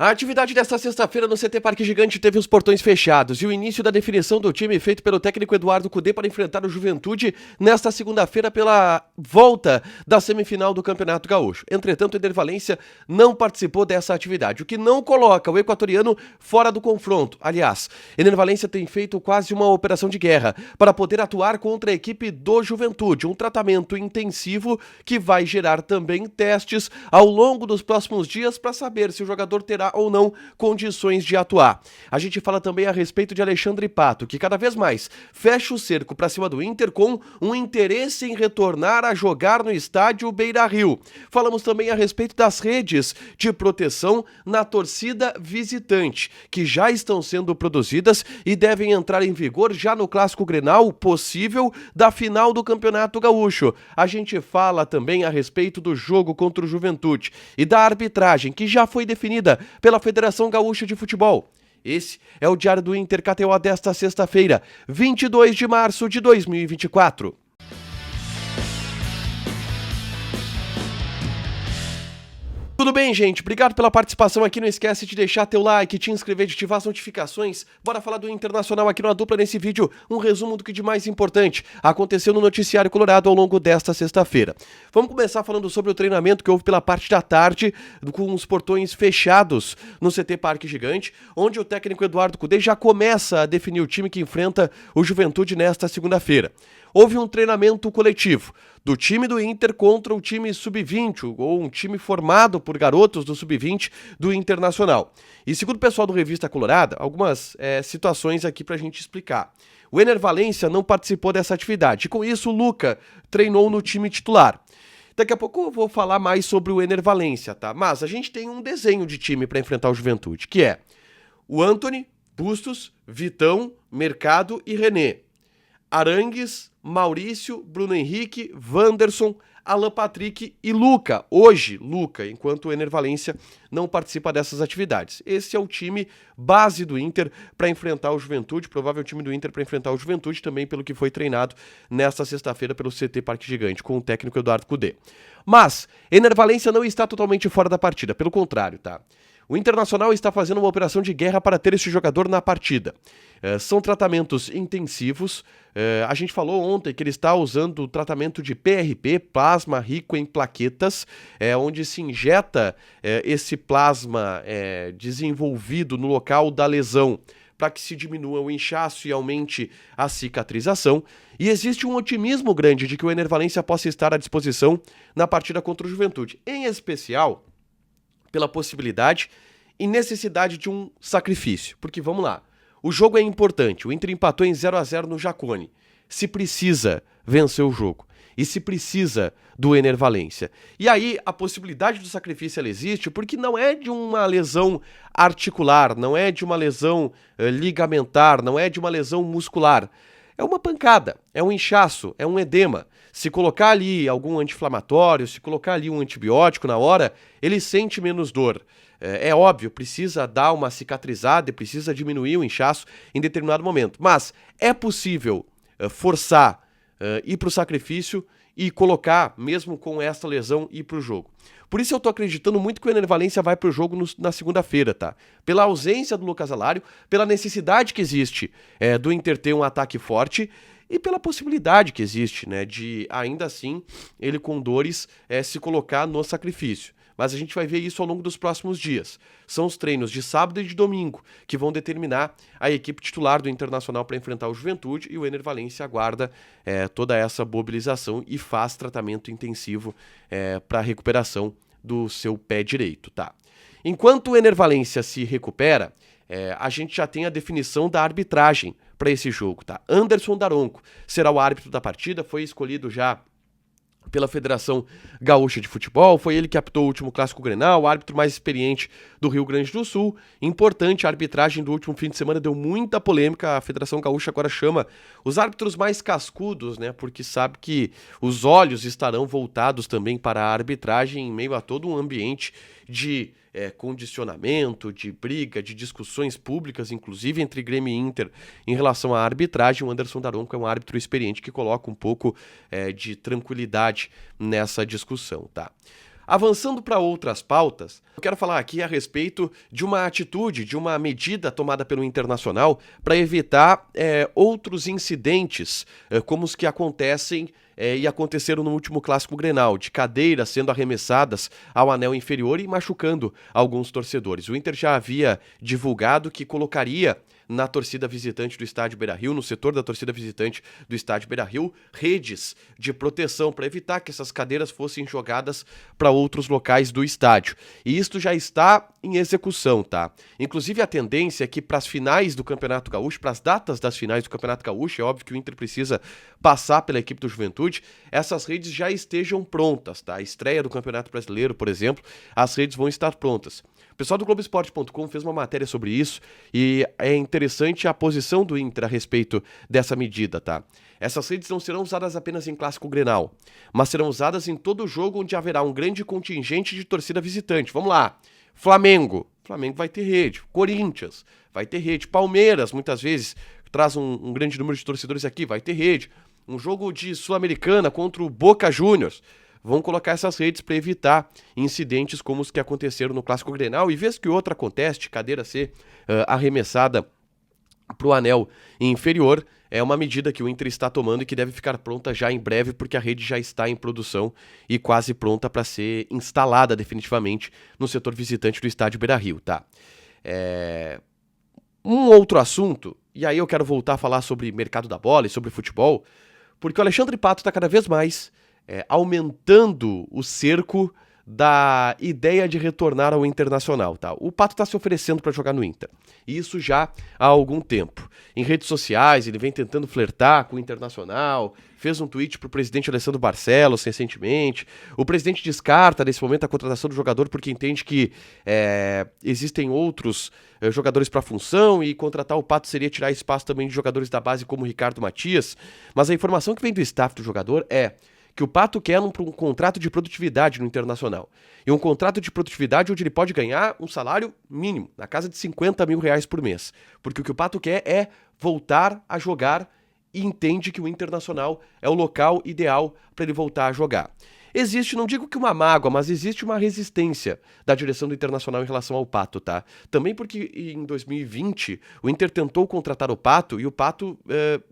A atividade desta sexta-feira no CT Parque Gigante teve os portões fechados e o início da definição do time feito pelo técnico Eduardo Cudê para enfrentar o Juventude nesta segunda-feira pela volta da semifinal do Campeonato Gaúcho. Entretanto, o Eder Valência não participou dessa atividade, o que não coloca o equatoriano fora do confronto. Aliás, Eder Valência tem feito quase uma operação de guerra para poder atuar contra a equipe do Juventude, um tratamento intensivo que vai gerar também testes ao longo dos próximos dias para saber se o jogador terá ou não condições de atuar. A gente fala também a respeito de Alexandre Pato, que cada vez mais fecha o cerco para cima do Inter com um interesse em retornar a jogar no estádio Beira-Rio. Falamos também a respeito das redes de proteção na torcida visitante, que já estão sendo produzidas e devem entrar em vigor já no Clássico Grenal possível da final do Campeonato Gaúcho. A gente fala também a respeito do jogo contra o Juventude e da arbitragem, que já foi definida pela Federação Gaúcha de Futebol. Esse é o Diário do Inter KTO desta sexta-feira, 22 de março de 2024. Tudo bem, gente? Obrigado pela participação aqui. Não esquece de deixar teu like, te inscrever, de ativar as notificações. Bora falar do Internacional aqui na dupla nesse vídeo. Um resumo do que de mais importante aconteceu no Noticiário Colorado ao longo desta sexta-feira. Vamos começar falando sobre o treinamento que houve pela parte da tarde, com os portões fechados no CT Parque Gigante, onde o técnico Eduardo Cudê já começa a definir o time que enfrenta o Juventude nesta segunda-feira. Houve um treinamento coletivo do time do Inter contra o time sub-20, ou um time formado por garotos do sub-20 do Internacional. E segundo o pessoal do Revista Colorada, algumas situações aqui pra gente explicar. O Eder Valência não participou dessa atividade, e com isso o Luca treinou no time titular. Daqui a pouco eu vou falar mais sobre o Eder Valência, tá? Mas a gente tem um desenho de time para enfrentar o Juventude, que é o Antony, Bustos, Vitão, Mercado e René. Arangues, Maurício, Bruno Henrique, Wanderson, Alan Patrick e Luca. Hoje, Luca, enquanto o Eder Valência não participa dessas atividades. Esse é o time base do Inter para enfrentar o Juventude, provável time do Inter para enfrentar o Juventude, também pelo que foi treinado nesta sexta-feira pelo CT Parque Gigante, com o técnico Eduardo Cudê. Mas, Eder Valência não está totalmente fora da partida, pelo contrário, tá? O Internacional está fazendo uma operação de guerra para ter esse jogador na partida. São tratamentos intensivos. A gente falou ontem que ele está usando o tratamento de PRP, plasma rico em plaquetas, onde se injeta esse plasma desenvolvido no local da lesão para que se diminua o inchaço e aumente a cicatrização. E existe um otimismo grande de que o Eder Valência possa estar à disposição na partida contra o Juventude, em especial pela possibilidade e necessidade de um sacrifício. Porque, vamos lá, o jogo é importante. O Inter empatou em 0-0 no Jacone. Se precisa vencer o jogo. E se precisa do Eder Valência. E aí, a possibilidade do sacrifício ela existe porque não é de uma lesão articular, não é de uma lesão ligamentar, não é de uma lesão muscular. É uma pancada, é um inchaço, é um edema. Se colocar ali algum anti-inflamatório, se colocar ali um antibiótico na hora, ele sente menos dor. É óbvio, precisa dar uma cicatrizada e precisa diminuir o inchaço em determinado momento. Mas é possível forçar, ir para o sacrifício e colocar, mesmo com esta lesão, ir para o jogo. Por isso eu tô acreditando muito que o Eder Valência vai pro jogo na segunda-feira, tá? Pela ausência do Lucas Alário, pela necessidade que existe do Inter ter um ataque forte e pela possibilidade que existe, né, de ainda assim ele com dores se colocar no sacrifício. Mas a gente vai ver isso ao longo dos próximos dias. São os treinos de sábado e de domingo que vão determinar a equipe titular do Internacional para enfrentar o Juventude, e o Eder Valência aguarda toda essa mobilização e faz tratamento intensivo para a recuperação do seu pé direito, tá? Enquanto o Eder Valência se recupera, a gente já tem a definição da arbitragem para esse jogo, tá? Anderson Daronco será o árbitro da partida, foi escolhido já pela Federação Gaúcha de Futebol, foi ele que apitou o último Clássico Grenal, o árbitro mais experiente do Rio Grande do Sul. Importante, a arbitragem do último fim de semana deu muita polêmica, a Federação Gaúcha agora chama os árbitros mais cascudos, né, porque sabe que os olhos estarão voltados também para a arbitragem em meio a todo um ambiente de condicionamento, de briga, de discussões públicas, inclusive entre Grêmio e Inter, em relação à arbitragem. O Anderson Daronco é um árbitro experiente que coloca um pouco de tranquilidade nessa discussão, tá? Avançando para outras pautas, eu quero falar aqui a respeito de uma atitude, de uma medida tomada pelo Internacional para evitar outros incidentes como os que acontecem e aconteceram no último Clássico Grenal, de cadeiras sendo arremessadas ao anel inferior e machucando alguns torcedores. O Inter já havia divulgado que colocaria na torcida visitante do estádio Beira-Rio, no setor da torcida visitante do estádio Beira-Rio, redes de proteção para evitar que essas cadeiras fossem jogadas para outros locais do estádio. E isto já está em execução, tá? Inclusive a tendência é que para as finais do Campeonato Gaúcho, para as datas das finais do Campeonato Gaúcho, é óbvio que o Inter precisa passar pela equipe do Juventude, essas redes já estejam prontas, tá? A estreia do Campeonato Brasileiro, por exemplo, as redes vão estar prontas. O pessoal do Globoesporte.com fez uma matéria sobre isso e é interessante a posição do Inter a respeito dessa medida, tá? Essas redes não serão usadas apenas em Clássico Grenal, mas serão usadas em todo jogo onde haverá um grande contingente de torcida visitante. Vamos lá. Flamengo vai ter rede. Corinthians vai ter rede. Palmeiras, muitas vezes, traz um grande número de torcedores aqui, vai ter rede. Um jogo de Sul-Americana contra o Boca Juniors. Vão colocar essas redes para evitar incidentes como os que aconteceram no Clássico Grenal. E vez que outra acontece, de cadeira ser arremessada para o anel inferior, é uma medida que o Inter está tomando e que deve ficar pronta já em breve, porque a rede já está em produção e quase pronta para ser instalada definitivamente no setor visitante do estádio Beira-Rio, tá? Um outro assunto, e aí eu quero voltar a falar sobre mercado da bola e sobre futebol, porque o Alexandre Pato está cada vez mais aumentando o cerco da ideia de retornar ao Internacional, tá? O Pato está se oferecendo para jogar no Inter, e isso já há algum tempo. Em redes sociais, ele vem tentando flertar com o Internacional, fez um tweet para o presidente Alessandro Barcelos recentemente. O presidente descarta, nesse momento, a contratação do jogador porque entende que existem outros jogadores para a função e contratar o Pato seria tirar espaço também de jogadores da base como o Ricardo Matias. Mas a informação que vem do staff do jogador é que o Pato quer um contrato de produtividade no Internacional. E um contrato de produtividade onde ele pode ganhar um salário mínimo, na casa de 50 mil reais por mês. Porque o que o Pato quer é voltar a jogar e entende que o Internacional é o local ideal para ele voltar a jogar. Existe, não digo que uma mágoa, mas existe uma resistência da direção do Internacional em relação ao Pato, tá? Também porque em 2020 o Inter tentou contratar o Pato e o Pato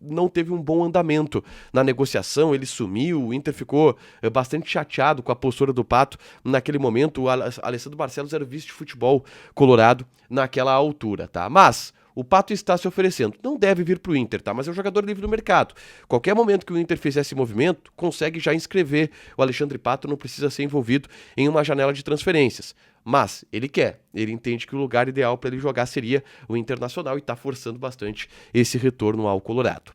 não teve um bom andamento na negociação, ele sumiu, o Inter ficou bastante chateado com a postura do Pato naquele momento. O Alessandro Barcelos era o vice de futebol colorado naquela altura, tá? Mas o Pato está se oferecendo. Não deve vir para o Inter, tá? Mas é um jogador livre do mercado. Qualquer momento que o Inter fizer esse movimento, consegue já inscrever o Alexandre Pato, não precisa ser envolvido em uma janela de transferências. Mas ele quer, ele entende que o lugar ideal para ele jogar seria o Internacional e está forçando bastante esse retorno ao Colorado.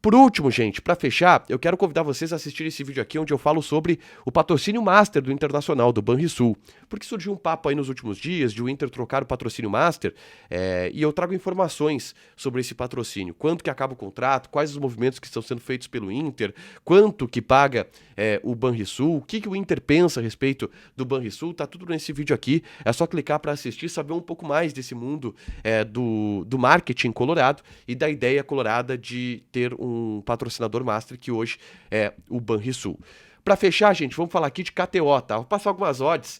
Por último, gente, para fechar, eu quero convidar vocês a assistir esse vídeo aqui onde eu falo sobre o patrocínio Master do Internacional, do Banrisul. Porque surgiu um papo aí nos últimos dias de o Inter trocar o patrocínio Master e eu trago informações sobre esse patrocínio. Quanto que acaba o contrato, quais os movimentos que estão sendo feitos pelo Inter, quanto que paga o Banrisul, o que o Inter pensa a respeito do Banrisul, tá tudo nesse vídeo aqui. É só clicar para assistir, saber um pouco mais desse mundo do marketing colorado e da ideia colorada de ter um patrocinador master que hoje é o Banrisul. Para fechar, gente, vamos falar aqui de KTO, tá? Vou passar algumas odds,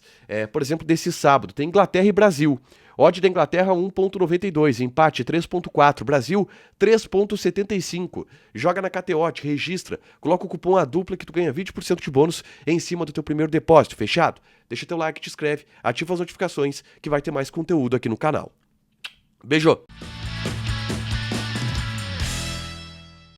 por exemplo, desse sábado. Tem Inglaterra e Brasil. Odd da Inglaterra 1.92, empate 3.4, Brasil 3.75. Joga na KTO, te registra, coloca o cupom A Dupla que tu ganha 20% de bônus em cima do teu primeiro depósito, fechado? Deixa teu like, te inscreve, ativa as notificações que vai ter mais conteúdo aqui no canal. Beijo!